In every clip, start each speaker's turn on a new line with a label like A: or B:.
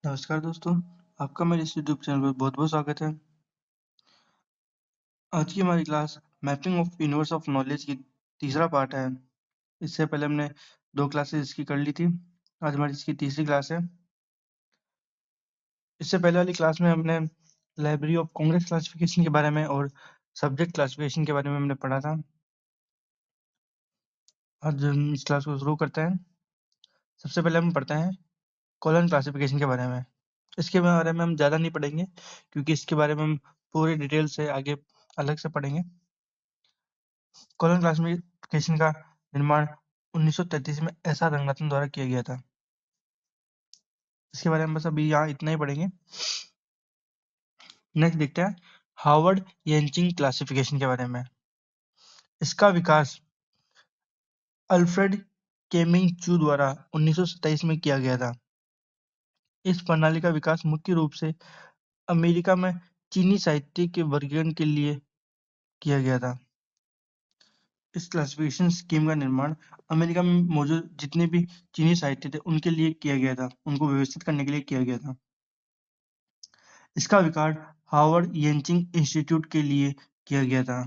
A: नमस्कार दोस्तों, आपका मेरे इस यूट्यूब चैनल पर बहुत-बहुत स्वागत है। आज की हमारी class mapping of universe of knowledge की तीसरा पार्ट है। इससे पहले हमने 2 क्लासेस इसकी कर ली थी। आज हमारी इसकी तीसरी क्लास है। इससे पहले वाली क्लास में हमने लाइब्रेरी ऑफ कांग्रेस क्लासिफिकेशन के बारे में और सब्जेक्ट क्लासिफिकेशन के बारे में हमने पढ़ा था। आज हम इस क्लास को शुरू करते हैं। सबसे पहले हम पढ़ते हैं कॉलन क्लासिफिकेशन के बारे में। इसके बारे में हम ज़्यादा नहीं पढ़ेंगे क्योंकि इसके बारे में हम पूरे डिटेल से आगे अलग से पढ़ेंगे। कॉलन क्लासिफिकेशन का निर्माण 1933 में एस.आर. रंगनाथन द्वारा किया गया था। इसके बारे में बस अभी यहाँ इतना ही पढ़ेंगे। नेक्स्ट देखते हैं हार्वर्ड येंचिंग क्लासिफिकेशन के बारे में। इसका विकास अल्फ्रेड केमिंग-चू द्वारा 1927 में किया गया था। इस प्रणाली का विकास मुख्य रूप से अमेरिका में चीनी साहित्य के वर्गीकरण के लिए किया गया था। इस क्लासिफिकेशन स्कीम का निर्माण अमेरिका में मौजूद जितने भी चीनी साहित्य थे उनके लिए किया गया था, उनको व्यवस्थित करने के लिए किया गया था। इसका विकास हार्वर्ड येंचिंग इंस्टीट्यूट के लिए किया गया था।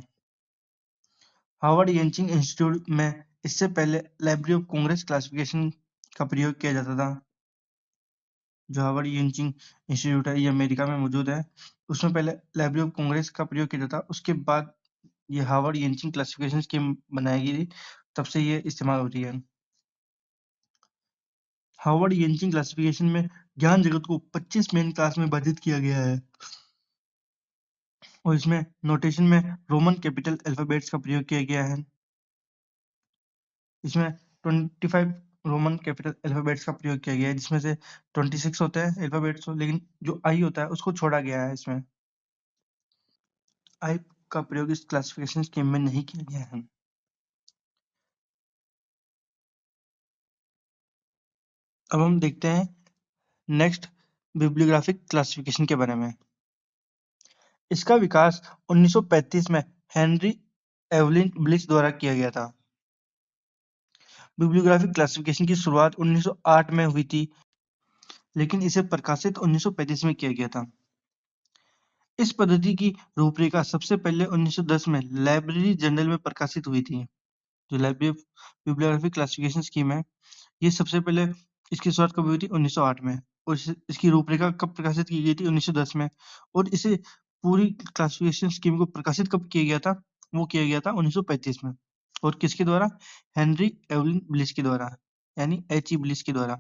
A: हार्वर्ड येंचिंग इंस्टीट्यूट में इससे पहले लाइब्रेरी ऑफ कांग्रेस क्लासिफिकेशन का प्रयोग किया जाता था। जो हार्वर्ड येंचिंग इंस्टीट्यूट है ये अमेरिका में मौजूद है। उसमें पहले लाइब्रेरी ऑफ कांग्रेस का प्रयोग किया जाता था। उसके बाद ये हार्वर्ड येंचिंग क्लासिफिकेशन स्कीम बनाई गई थी, तब से ये इस्तेमाल हो रही है। हार्वर्ड येंचिंग क्लासिफिकेशन में ज्ञान जगत को 25 मेन क्लास में विभाजित किया गया है और इसमें नोटेशन में रोमन कैपिटल अल्फाबेट्स का प्रयोग किया गया है। इसमें 25 रोमन कैपिटल अल्फाबेट्स का प्रयोग किया गया है, जिसमें से 26 होते हैं अल्फाबेट्स, लेकिन जो आई होता है उसको छोड़ा गया है। इसमें आई का प्रयोग इस क्लासिफिकेशन स्कीम में नहीं किया गया है। अब हम देखते हैं नेक्स्ट बिब्लियोग्राफिक क्लासिफिकेशन के बारे में। इसका विकास 1935 में हेनरी एवलिन ब्लिस द्वारा किया गया था। बिब्लियोग्राफिक क्लासिफिकेशन की शुरुआत 1908 में हुई थी, लेकिन इसे प्रकाशित 1935 में किया गया था। इस पद्धति की रूपरेखा सबसे पहले 1910 में लाइब्रेरी जर्नल में प्रकाशित हुई थी। जो लाइब्रेरी बिब्लियोग्राफिक क्लासिफिकेशन स्कीम है, ये सबसे पहले इसकी शुरुआत कब हुई थी? 1908 में। और इसकी रूपरेखा कब प्रकाशित की गई थी? 1910 में। और इसे पूरी क्लासिफिकेशन स्कीम को प्रकाशित कब किया गया था? वो किया गया था 1935 में। और किसके द्वारा? हेनरी एवलिन ब्लिस के द्वारा, यानी एच.ई. ब्लिस के द्वारा।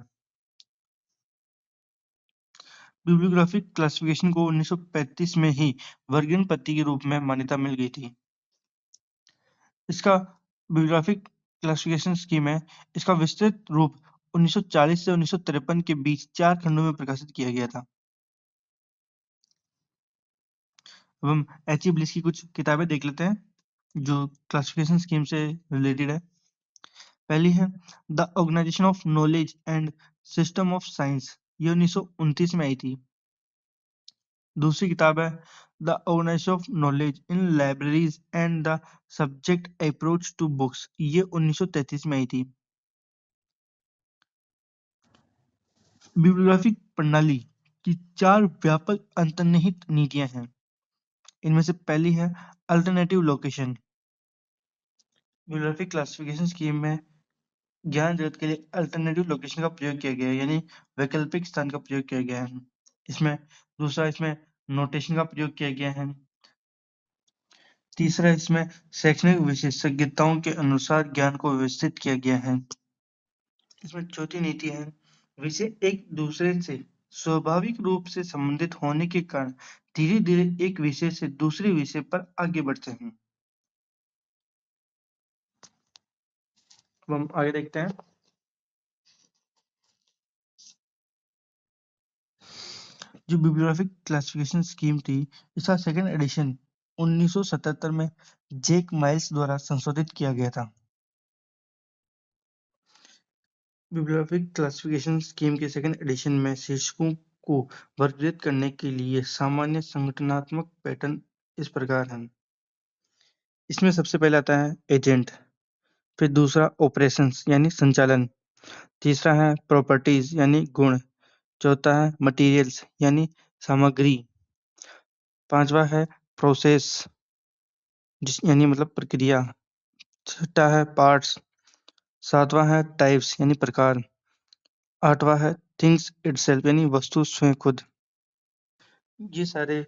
A: बिब्लियोग्राफिक क्लासिफिकेशन को 1935 में ही वर्गीकरण पद्धति के रूप में मान्यता मिल गई थी। इसका बिब्लियोग्राफिक क्लासिफिकेशन स्कीम है, इसका विस्तृत रूप 1940 से 1953 के बीच 4 खंडों में प्रकाशित किया गया था। अब हम एच.ई. ब्लिस की कुछ किताबें देख लेते हैं, जो क्लासिफिकेशन स्कीम से रिलेटेड है। पहली है the organization of knowledge and system of science, ये 1929 में आई थी। दूसरी किताब है the organization of knowledge in libraries and the subject approach to books, ये 1933 में आई थी। बिब्लियोग्राफिक प्रणाली की 4 व्यापक अंतर्निहित नीतियां हैं। इनमें से पहली है alternative location. Bibliographic classification scheme में ज्ञान जगत के लिए अल्टरनेटिव लोकेशन का प्रयोग किया गया है, यानी वैकल्पिक स्थान का प्रयोग किया गया है। इसमें नोटेशन का प्रयोग किया गया है। तीसरा, इसमें शैक्षणिक विशेषज्ञताओं के अनुसार ज्ञान को व्यवस्थित किया गया है। इसमें चौथी नीति है विषय एक दूसरे से स्वाभाविक रूप से संबंधित होने के कारण धीरे धीरे एक विषय से दूसरे विषय पर आगे बढ़ते हैं। अब हम आगे देखते हैं। जो बिब्लियोग्राफिक क्लासिफिकेशन स्कीम थी, इसका सेकंड एडिशन 1977 में जैक माइल्स द्वारा संशोधित किया गया था। बिब्लियोग्राफिक क्लासिफिकेशन स्कीम के सेकंड एडिशन में शीर्षकों को वर्गीकृत करने के लिए सामान्य संगठनात्मक पैटर्न इस प्रकार है। इसमें सबसे पहले आता है एजेंट, फिर दूसरा ऑपरेशंस यानी संचालन, तीसरा है प्रॉपर्टीज यानी गुण, चौथा है मटेरियल्स यानी सामग्री। पांचवा है प्रोसेस यानी मतलब प्रक्रिया। छठा है पार्ट्स। सातवां है टाइप्स यानी प्रकार। आठवां है थिंग्स इटसेल्फ यानी वस्तु स्वयं खुद। ये सारे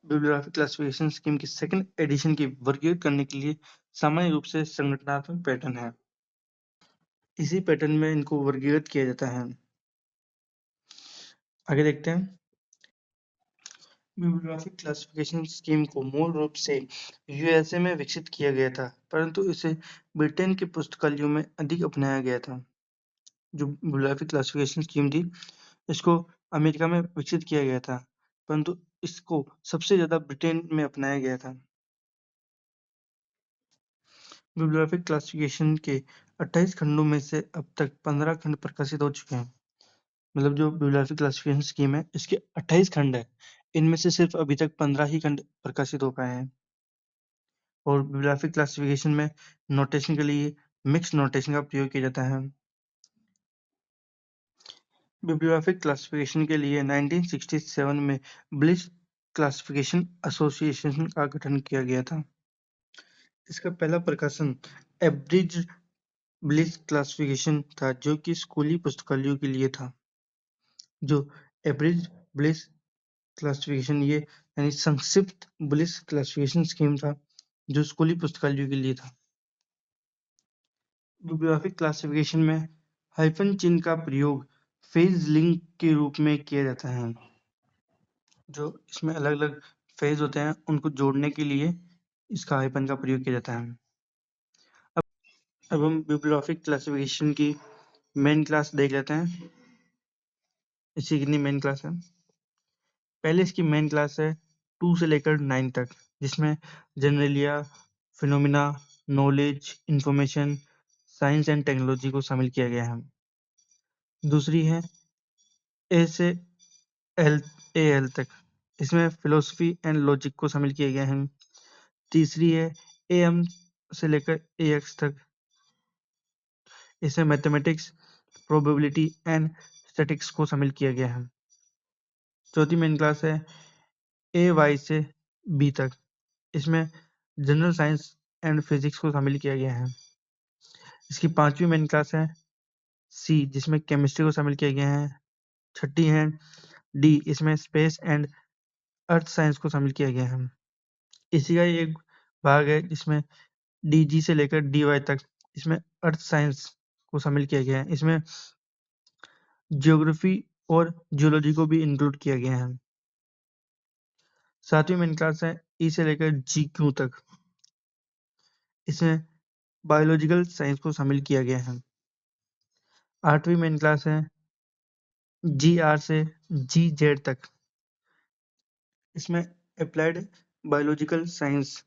A: बिब्लियोग्राफिक क्लासिफिकेशन स्कीम की सेकंड एडिशन की वर्गीकृत करने के लिए सामान्य रूप से संगठनात्मक पैटर्न है। इसी पैटर्न में इनको वर्गीकृत किया जाता है। आगे देखते हैं। बिब्लियोग्राफिक क्लासिफिकेशन स्कीम को मूल रूप से यूएसए में विकसित किया गया था, परंतु इसे ब्रिटेन के पुस्तकालयों में अधिक अपनाया गया था। जो बिब्लियोग्राफिक क्लासिफिकेशन स्कीम थी, इसको अमेरिका में विकसित किया गया था, परंतु इसको सबसे ज्यादा ब्रिटेन में अपनाया गया था। बिब्लियोग्राफिक क्लासिफिकेशन के 28 खंडों में से अब तक 15 खंड प्रकाशित हो चुके हैं। मतलब जो बिब्लियोग्राफिक क्लासिफिकेशन स्कीम है, इसके 28 खंड है, इनमें से सिर्फ अभी तक 15 ही खंड प्रकाशित हो पाए हैं। और बिब्लियोग्राफिक क्लासिफिकेशन में नोटेशन के लिए मिक्स नोटेशन का प्रयोग किया जाता है। बिब्लियोग्राफिक क्लासिफिकेशन के लिए 1967 में ब्लिस क्लासिफिकेशन एसोसिएशन का गठन किया गया था। इसका पहला प्रकाशन एब्रिज ब्लिस क्लासिफिकेशन था, जो कि स्कूली पुस्तकालयों के लिए था। जो एब्रिज ब्लिस क्लासिफिकेशन ये यानी संक्षिप्त ब्लिस क्लासिफिकेशन स्कीम था, जो स्कूली पुस्तकालयों के लिए था। बिब्लियोग्राफिक क्लासिफिकेशन में हाइफन चिन्ह का प्रयोग फेज लिंक के रूप में किया जाता है। जो इसमें अलग अलग फेज होते हैं, उनको जोड़ने के लिए इसका हाइफन का प्रयोग किया जाता है। अब हम बिब्लियोग्राफिक क्लासिफिकेशन की मेन क्लास देख लेते हैं। इसकी कितनी मेन क्लास है? पहले इसकी मेन क्लास है 2 से लेकर 9 तक, जिसमें जनरलिया, phenomena, knowledge, information, science and technology को शामिल किया गया है। दूसरी है ए से एल तक, इसमें फिलोसफी एंड लॉजिक को शामिल किया गया है। तीसरी है एम से लेकर एक्स तक, इसमें मैथमेटिक्स, प्रोबेबिलिटी एंड स्टैटिक्स को शामिल किया गया है। चौथी मेन क्लास है ए वाई से बी तक, इसमें जनरल साइंस एंड फिजिक्स को शामिल किया गया है। इसकी पांचवी मेन क्लास है सी, जिसमें केमिस्ट्री को शामिल किया गया है। छठी है डी, इसमें स्पेस एंड अर्थ साइंस को शामिल किया गया है। इसी का ही एक भाग है जिसमें डी जी से लेकर डी वाई तक, इसमें अर्थ साइंस को शामिल किया गया है। इसमें जियोग्राफी और जियोलॉजी को भी इंक्लूड किया गया है। सातवीं मेन क्लास है ई से लेकर जी क्यू तक, इसमें बायोलॉजिकल साइंस को शामिल किया गया है। आठवीं मेन क्लास है जी आर से जी जेड तक, इसमें applied biological science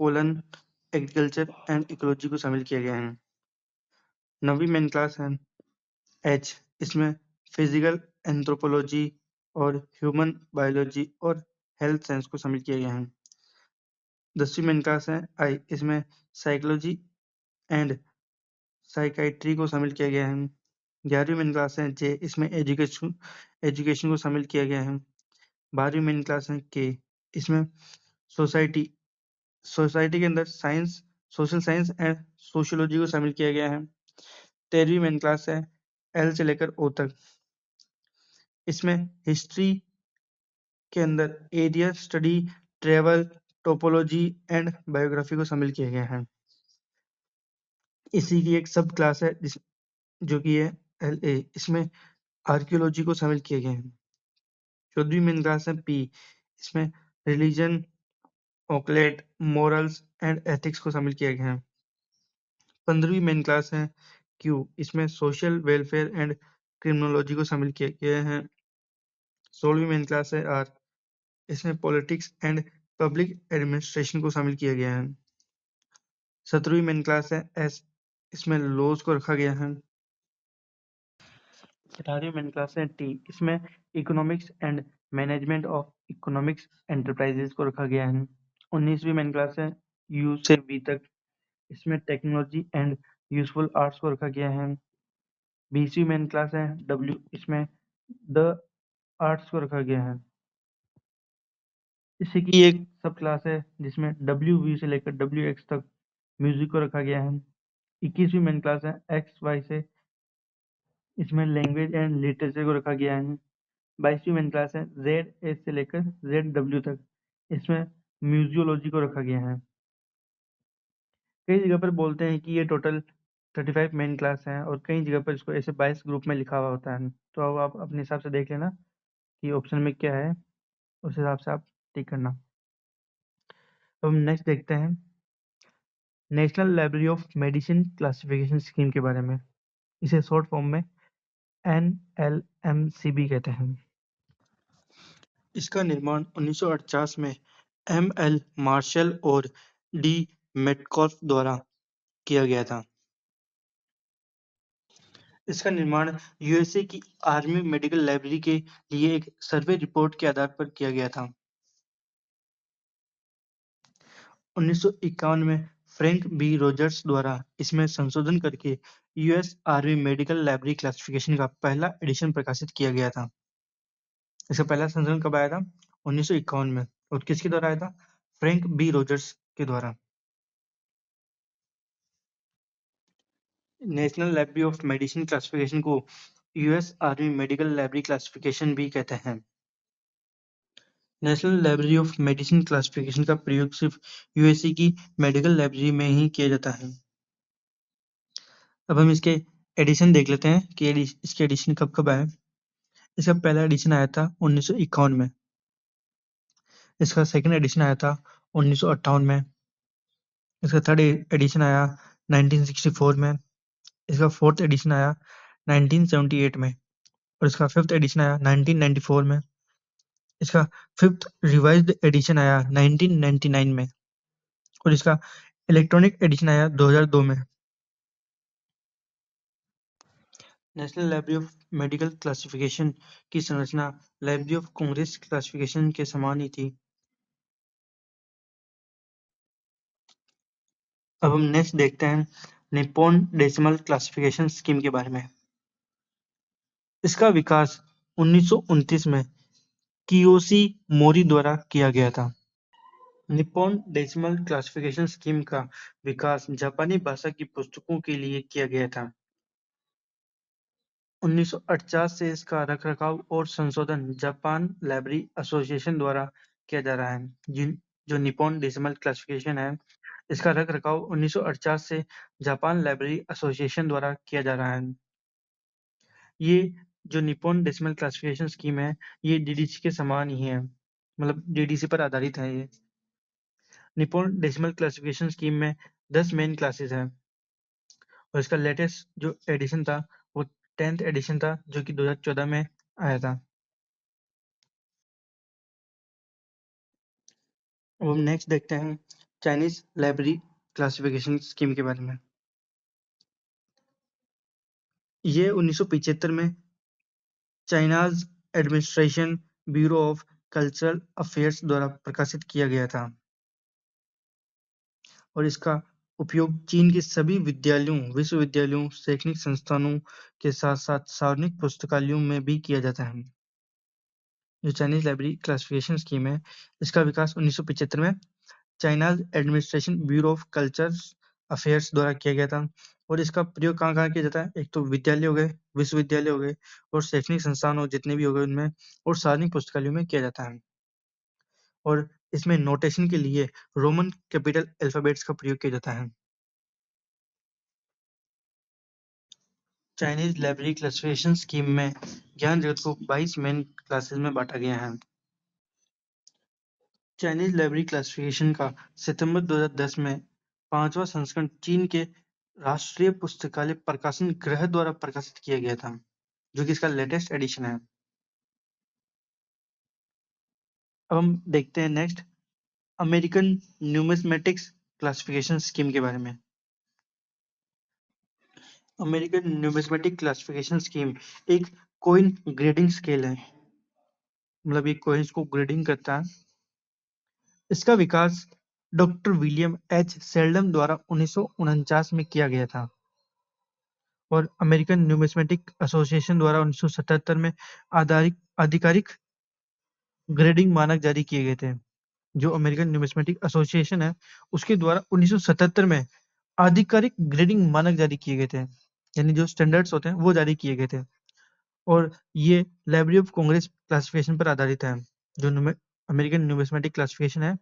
A: colon agriculture and ecology को शामिल किया गया है। नवीं मेन क्लास है एच, इसमें फिजिकल एंथ्रोपोलॉजी और ह्यूमन बायोलॉजी और हेल्थ साइंस को शामिल किया गया है। 10वीं मेन क्लास है आई, इसमें साइकोलॉजी एंड साइकाइट्री को शामिल किया गया है। 11वीं मेन क्लास है जे, इसमें एजुकेशन को शामिल किया गया है। 12वीं मेन क्लास है के, इसमें सोसाइटी सोसाइटी के अंदर science, social science and sociology को शामिल किया गया है। 13वीं मेन क्लास है एल से लेकर ओ तक, इसमें हिस्ट्री के अंदर area study, travel, topology and biography को शामिल किया गया है। इसी की एक सब क्लास है जो कि है एल ए, इसमें आर्कियोलॉजी को शामिल किया गया है। 14वीं मेन क्लास है पी, इसमें रिलीजन, ऑकलेट, मोरल्स एंड एथिक्स को शामिल किया गया है। 15वीं मेन क्लास है क्यू, इसमें सोशल वेलफेयर एंड क्रिमिनोलॉजी को शामिल किया गया है। 16वीं मेन क्लास है आर, इसमें पॉलिटिक्स एंड पब्लिक एडमिनिस्ट्रेशन को शामिल किया गया है। 17वीं मेन क्लास है एस, इसमें लॉज को रखा गया है। 18वीं मेन क्लास है टी, इसमें economics and management of economics enterprises को रखा गया है। 19वीं मेन क्लास है यू से बी तक, इसमें टेक्नोलॉजी एंड यूजफुल आर्ट्स को रखा गया है। 20वीं मेन क्लास है डब्ल्यू, इसमें द आर्ट्स को रखा गया है। इसी की एक सब क्लास है जिसमें WV से लेकर WX तक म्यूजिक को रखा गया है। 21वीं मेन क्लास है XY से, इसमें लैंग्वेज एंड लिटरेचर को रखा गया है। 22वीं मेन क्लास है ZS से लेकर ZW तक, इसमें म्यूजियोलॉजी को रखा गया है। कई जगह पर बोलते हैं कि ये टोटल 35 मेन क्लास हैं और कई जगह पर इसको ऐसे 22 ग्रुप में लिखा हुआ होता है। तो अब आप अपने हिसाब से देख लेना कि ऑप्शन में क्या है, उस हिसाब से आप टिक करना। अब हम नेक्स्ट देखते हैं national library of medicine classification scheme के बारे में। इसे शॉर्ट फॉर्म में NLMCB कहते हैं। इसका निर्माण 1948 में ML मार्शल और D मेटकॉल्फ द्वारा किया गया था। इसका निर्माण USA की आर्मी मेडिकल लाइब्रेरी के लिए एक सर्वे रिपोर्ट के आधार पर किया गया था। 1951 में फ्रैंक बी रॉजर्स द्वारा इसमें संशोधन करके US army medical library classification का पहला एडिशन प्रकाशित किया गया था। इसका पहला संशोधन कब आया था? 1951 में। और किसके द्वारा आया था? फ्रैंक बी रॉजर्स के द्वारा। National library of medicine classification को US army medical library classification भी कहते हैं। National library of medicine classification का प्रयोग सिर्फ USA की मेडिकल लाइब्रेरी में ही किया जाता है। अब हम इसके एडिशन देख लेते हैं कि इसके एडिशन कब कब आए। इसका पहला एडिशन आया था 1951 में। इसका सेकंड एडिशन आया था 1958 में। इसका थर्ड एडिशन आया 1964 में। इसका फोर्थ एडिशन आया 1978 में और इसका फिफ्थ एडिशन आया 1994 में। इसका फिफ्थ रिवाइज्ड एडिशन आया 1999 में और इसका इलेक्ट्रॉनिक एडिशन आया 2002 में। National library of medical classification की संरचना लाइब्रेरी ऑफ कांग्रेस क्लासिफिकेशन के समान ही थी। अब हम नेक्स्ट देखते हैं निप्पॉन डेसिमल क्लासिफिकेशन स्कीम के बारे में। इसका विकास 1929 में कियोशी मोरी द्वारा किया गया था। निप्पॉन डेसिमल क्लासिफिकेशन स्कीम का विकास जापानी भाषा की पुस्तकों के लिए किया गया था। 1950 से इसका रखरखाव और संशोधन जापान लाइब्रेरी एसोसिएशन द्वारा किया जा रहा है। जो निप्पॉन डेसिमल क्लासिफिकेशन है, इसका रखरखाव 1950 से जापान लाइब्रेरी एसोसिएशन द्वारा किया जा रहा है। ये जो निप्पॉन डेसिमल क्लासिफिकेशन स्कीम है, ये DDC के समान ही है, मतलब DDC पर आधारित है ये। निप्पॉन डेसिमल क्लासिफिकेशन स्कीम में 10 मेन क्लासेस हैं और इसका लेटेस्ट जो एडिशन था वो 10th एडिशन था, जो कि 2014 में आया था। अब हम नेक्स्ट देखते हैं चाइनीज लाइब्रेरी क्लासिफिकेशन स्कीम के बारे में। ये 1975 में China's administration bureau of cultural affairs द्वारा प्रकाशित किया गया था और इसका उपयोग चीन के सभी विद्यालयों, विश्वविद्यालयों, शैक्षणिक संस्थानों के साथ साथ सार्वजनिक पुस्तकालयों में भी किया जाता है। जो चाइनीज लाइब्रेरी क्लासिफिकेशन स्कीम है, इसका विकास 1975 में China's administration bureau of culture affairs द्वारा किया गया था और इसका प्रयोग कहाँ कहाँ किया जाता है? एक तो विद्यालय हो गए, विश्वविद्यालय हो गए और शैक्षणिक संस्थान हो जितने भी हो गए उनमें, और सार्वजनिक पुस्तकालयों में किया जाता है। और इसमें नोटेशन के लिए रोमन कैपिटल अल्फाबेट्स का प्रयोग किया जाता है। चाइनीज लाइब्रेरी क्लासिफिकेशन स्कीम में ज्ञान जगत को 22 मेन क्लासेस में बांटा गया है। चाइनीज लाइब्रेरी क्लासिफिकेशन का सितंबर 2010 में 5वां संस्करण चीन के राष्ट्रीय पुस्तकालय प्रकाशन गृह द्वारा प्रकाशित किया गया था, जो कि इसका लेटेस्ट एडिशन है। अब हम देखते हैं next American numismatics classification scheme के बारे में। अमेरिकन न्यूमिस्मेटिक क्लासिफिकेशन स्कीम एक कॉइन ग्रेडिंग स्केल है, मतलब ये कॉइन्स को ग्रेडिंग करता है। इसका विकास डॉक्टर विलियम H सेल्डम द्वारा 1949 में किया गया था और अमेरिकन न्यूमिस्मेटिक एसोसिएशन द्वारा 1977 में आधिकारिक ग्रेडिंग मानक जारी किए गए थे। जो अमेरिकन न्यूमिस्मेटिक एसोसिएशन है, उसके द्वारा 1977 में आधिकारिक ग्रेडिंग मानक जारी किए गए थे, यानी जो स्टैंडर्ड्स होते हैं वो जारी किए गए थे। और ये लाइब्रेरी ऑफ कांग्रेस क्लासिफिकेशन पर आधारित है। जो अमेरिकन न्यूमिस्मेटिक क्लासिफिकेशन है,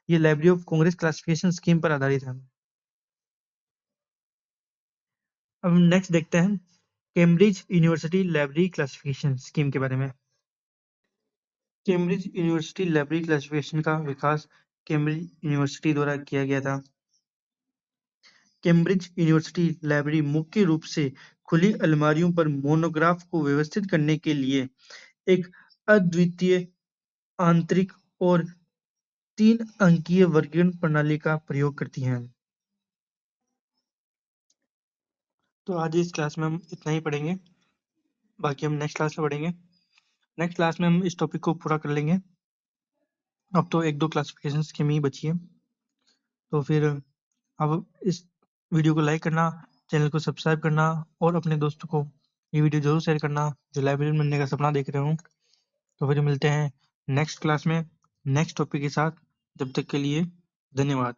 A: ये library of Congress classification scheme पर आधारित है। अब हम नेक्स्ट देखते हैं Cambridge university library classification scheme के बारे में। कैम्ब्रिज यूनिवर्सिटी लाइब्रेरी क्लासिफिकेशन का विकास कैम्ब्रिज यूनिवर्सिटी द्वारा किया गया था। कैम्ब्रिज यूनिवर्सिटी लाइब्रेरी मुख्य रूप से खुली अलमारियों पर मोनोग्राफ को व्यवस्थित करने के लिए एक अद्वितीय आंतरिक और 3 अंकीय वर्गीकरण प्रणाली का प्रयोग करती हैं। तो आज इस क्लास में हम इतना ही पढ़ेंगे, बाकी हम नेक्स्ट क्लास में पढ़ेंगे। नेक्स्ट क्लास में हम इस टॉपिक को पूरा कर लेंगे। अब तो 1-2 क्लासिफिकेशन स्कीम ही बची है। तो फिर अब इस वीडियो को लाइक करना, चैनल को सब्सक्राइब करना और अपने दोस्तों को ये वीडियो जरूर शेयर करना जो लाइब्रेरियन बनने का सपना देख रहे हो। तो फिर मिलते हैं नेक्स्ट क्लास में नेक्स्ट टॉपिक के साथ। जब तक के लिए धन्यवाद।